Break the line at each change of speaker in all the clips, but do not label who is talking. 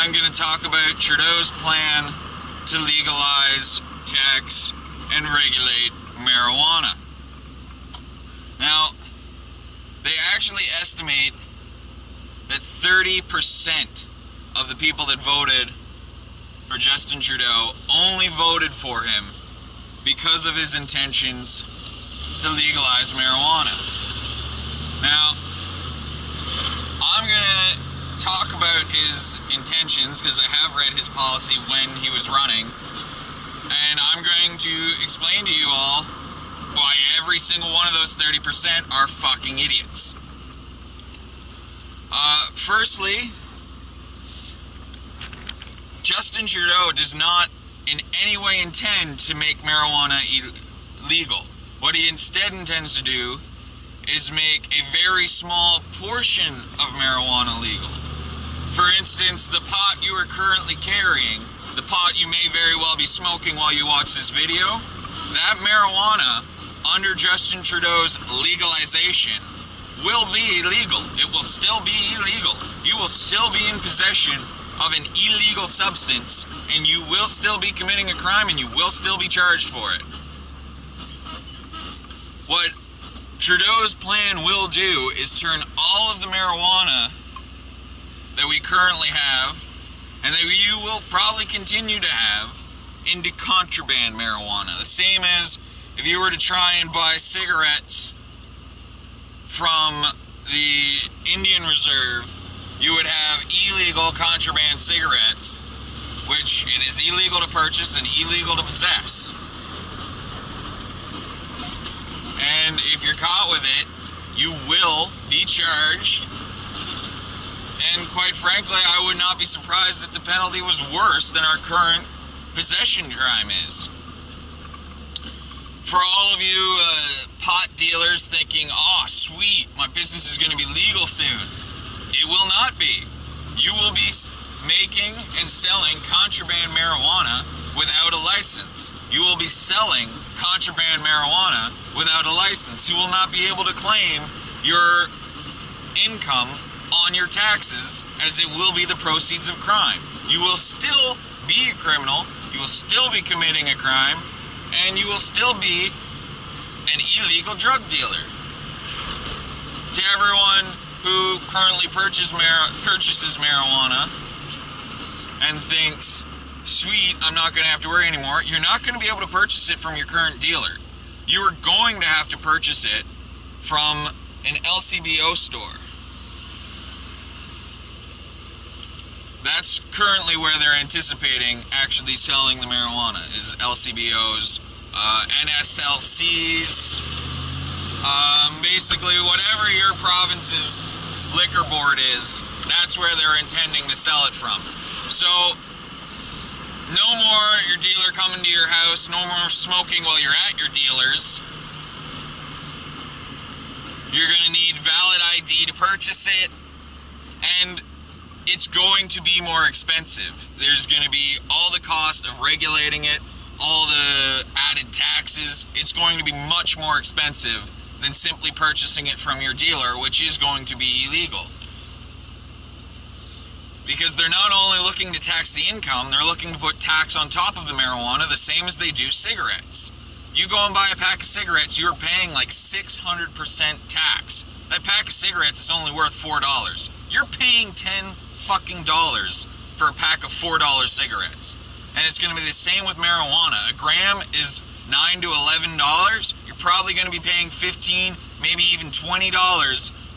I'm going to talk about Trudeau's plan to legalize, tax, and regulate marijuana. Now, they actually estimate that 30% of the people that voted for Justin Trudeau only voted for him because of his intentions to legalize marijuana. Now, I'm going to talk about his intentions because I have read his policy when he was running, and I'm going to explain to you all why every single one of those 30% are fucking idiots. Firstly, Justin Trudeau does not in any way intend to make marijuana illegal. What he instead intends to do is make a very small portion of marijuana legal. For instance, the pot you are currently carrying, the pot you may very well be smoking while you watch this video, that marijuana, under Justin Trudeau's legalization, will be illegal. It will still be illegal. You will still be in possession of an illegal substance, and you will still be committing a crime, and you will still be charged for it. What Trudeau's plan will do is turn all of the marijuana that we currently have, and that you will probably continue to have, into contraband marijuana. The same as if you were to try and buy cigarettes from the Indian Reserve, you would have illegal contraband cigarettes, which it is illegal to purchase and illegal to possess. And if you're caught with it, you will be charged. And quite frankly, I would not be surprised if the penalty was worse than our current possession crime is. For all of you pot dealers thinking, oh sweet, my business is going to be legal soon. It will not be. You will be making and selling contraband marijuana without a license. You will be selling contraband marijuana without a license. You will not be able to claim your income on your taxes, as it will be the proceeds of crime. You will still be a criminal, you will still be committing a crime, and you will still be an illegal drug dealer. To everyone who currently purchases marijuana and thinks, sweet, I'm not going to have to worry anymore, you're not going to be able to purchase it from your current dealer. You are going to have to purchase it from an LCBO store. That's currently where they're anticipating actually selling the marijuana, is LCBOs, NSLCs, basically whatever your province's liquor board is, that's where they're intending to sell it from. So, no more your dealer coming to your house, no more smoking while you're at your dealer's. You're going to need valid ID to purchase it, and it's going to be more expensive. There's going to be all the cost of regulating it, all the added taxes. It's going to be much more expensive than simply purchasing it from your dealer, which is going to be illegal. Because they're not only looking to tax the income, they're looking to put tax on top of the marijuana, the same as they do cigarettes. You go and buy a pack of cigarettes, you're paying like 600% tax. That pack of cigarettes is only worth $4. You're paying $10 fucking dollars for a pack of $4 cigarettes. And it's going to be the same with marijuana. A gram is $9 to $11. You're probably going to be paying $15, maybe even $20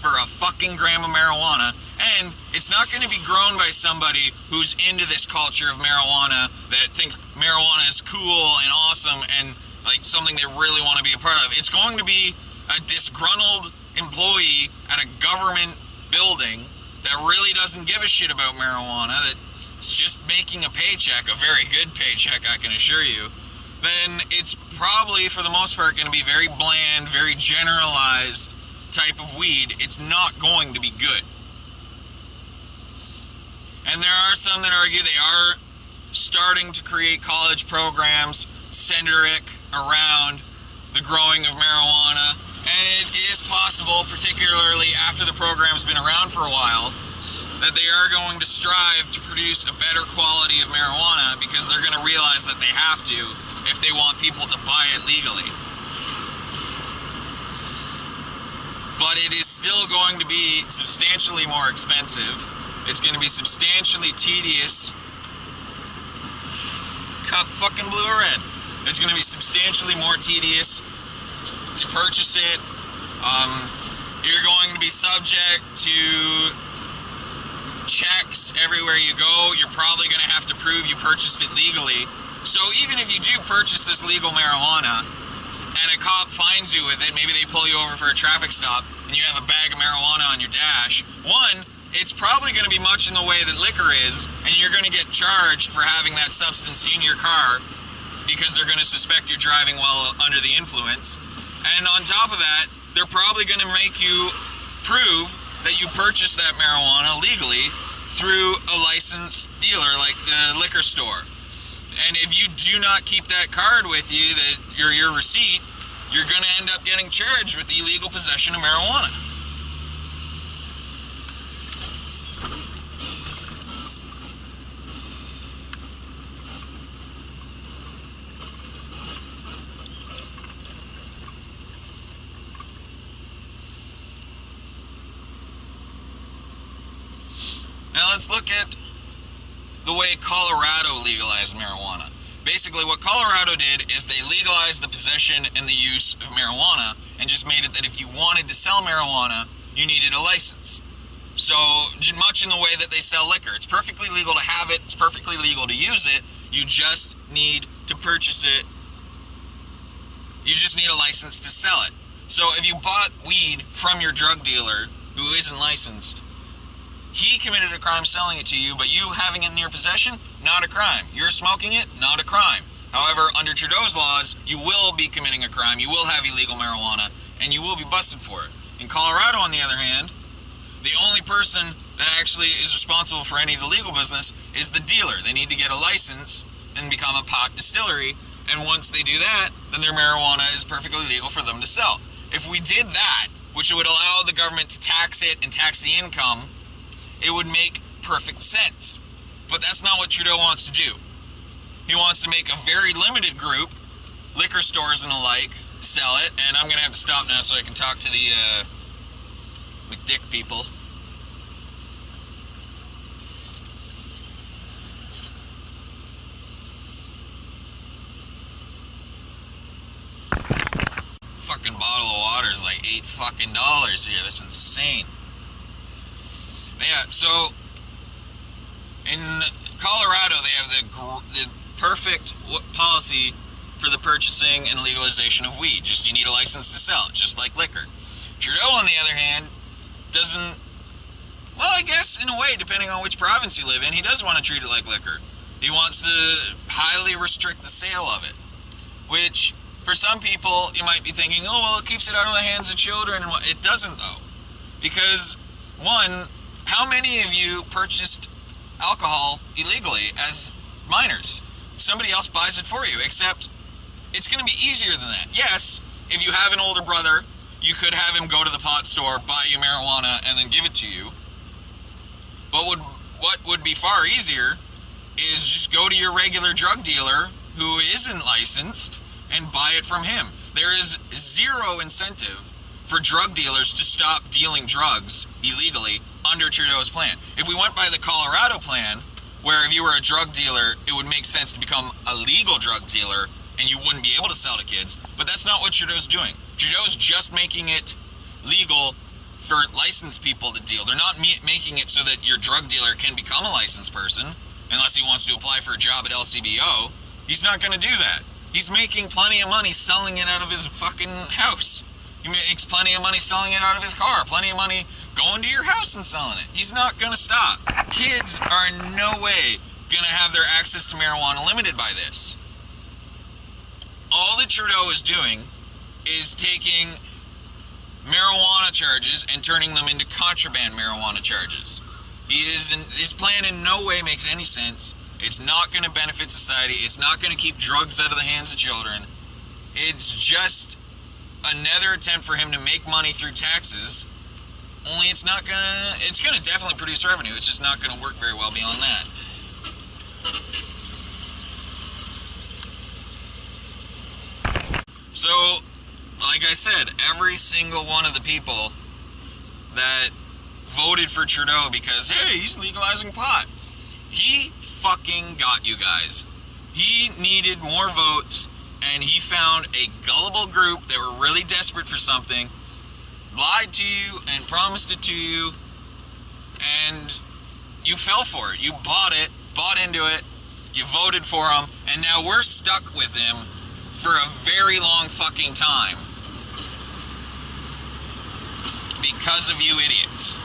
for a fucking gram of marijuana. And it's not going to be grown by somebody who's into this culture of marijuana, that thinks marijuana is cool and awesome and like something they really want to be a part of. It's going to be a disgruntled employee at a government building that really doesn't give a shit about marijuana, that's just making a paycheck, a very good paycheck, I can assure you. Then it's probably, for the most part, going to be very bland, very generalized type of weed. It's not going to be good. And there are some that argue they are starting to create college programs centric around the growing of marijuana. And it is possible, particularly after the program's been around for a while, that they are going to strive to produce a better quality of marijuana because they're going to realize that they have to if they want people to buy it legally. But it is still going to be substantially more expensive. It's going to be substantially tedious. Cup fucking blue or red. It's going to be substantially more tedious to purchase it. You're going to be subject to checks everywhere you go. You're probably going to have to prove you purchased it legally. So even if you do purchase this legal marijuana and a cop finds you with it, maybe they pull you over for a traffic stop and you have a bag of marijuana on your dash, one, it's probably going to be much in the way that liquor is, and you're going to get charged for having that substance in your car because they're going to suspect you're driving while under the influence. And on top of that, they're probably going to make you prove that you purchased that marijuana legally through a licensed dealer like the liquor store. And if you do not keep that card with you, that your receipt, you're going to end up getting charged with illegal possession of marijuana. Now let's look at the way Colorado legalized marijuana. Basically what Colorado did is they legalized the possession and the use of marijuana and just made it that if you wanted to sell marijuana, you needed a license. So much in the way that they sell liquor. It's perfectly legal to have it, it's perfectly legal to use it, you just need to purchase it. You just need a license to sell it. So if you bought weed from your drug dealer who isn't licensed, he committed a crime selling it to you, but you having it in your possession, not a crime. You're smoking it, not a crime. However, under Trudeau's laws, you will be committing a crime, you will have illegal marijuana, and you will be busted for it. In Colorado, on the other hand, the only person that actually is responsible for any of the legal business is the dealer. They need to get a license and become a pot distillery, and once they do that, then their marijuana is perfectly legal for them to sell. If we did that, which would allow the government to tax it and tax the income, it would make perfect sense. But that's not what Trudeau wants to do. He wants to make a very limited group, liquor stores and the like, sell it. And I'm going to have to stop now so I can talk to the McDick people. Fucking bottle of water is like $8 here. That's insane. Yeah, so in Colorado, they have the perfect policy for the purchasing and legalization of weed. Just you need a license to sell it, just like liquor. Trudeau, on the other hand, doesn't, well, I guess in a way, depending on which province you live in, he does want to treat it like liquor. He wants to highly restrict the sale of it, which for some people, you might be thinking, oh, well, it keeps it out of the hands of children. And it doesn't, though, because one, how many of you purchased alcohol illegally as minors? Somebody else buys it for you, except it's going to be easier than that. Yes, if you have an older brother, you could have him go to the pot store, buy you marijuana, and then give it to you. But what would be far easier is just go to your regular drug dealer who isn't licensed and buy it from him. There is zero incentive for drug dealers to stop dealing drugs illegally under Trudeau's plan. If we went by the Colorado plan, where if you were a drug dealer, it would make sense to become a legal drug dealer and you wouldn't be able to sell to kids, but that's not what Trudeau's doing. Trudeau's just making it legal for licensed people to deal. They're not making it so that your drug dealer can become a licensed person, unless he wants to apply for a job at LCBO. He's not going to do that. He's making plenty of money selling it out of his fucking house. He makes plenty of money selling it out of his car, plenty of money going to your house and selling it. He's not going to stop. Kids are in no way going to have their access to marijuana limited by this. All that Trudeau is doing is taking marijuana charges and turning them into contraband marijuana charges. His plan in no way makes any sense. It's not going to benefit society. It's not going to keep drugs out of the hands of children. It's just another attempt for him to make money through taxes Only it's gonna definitely produce revenue. It's just not gonna work very well beyond that. So, like I said, every single one of the people that voted for Trudeau because, hey, he's legalizing pot, he fucking got you guys. He needed more votes, and he found a gullible group that were really desperate for something, lied to you and promised it to you, and you fell for it. You bought it, bought into it, you voted for him, and now we're stuck with him for a very long fucking time because of you idiots.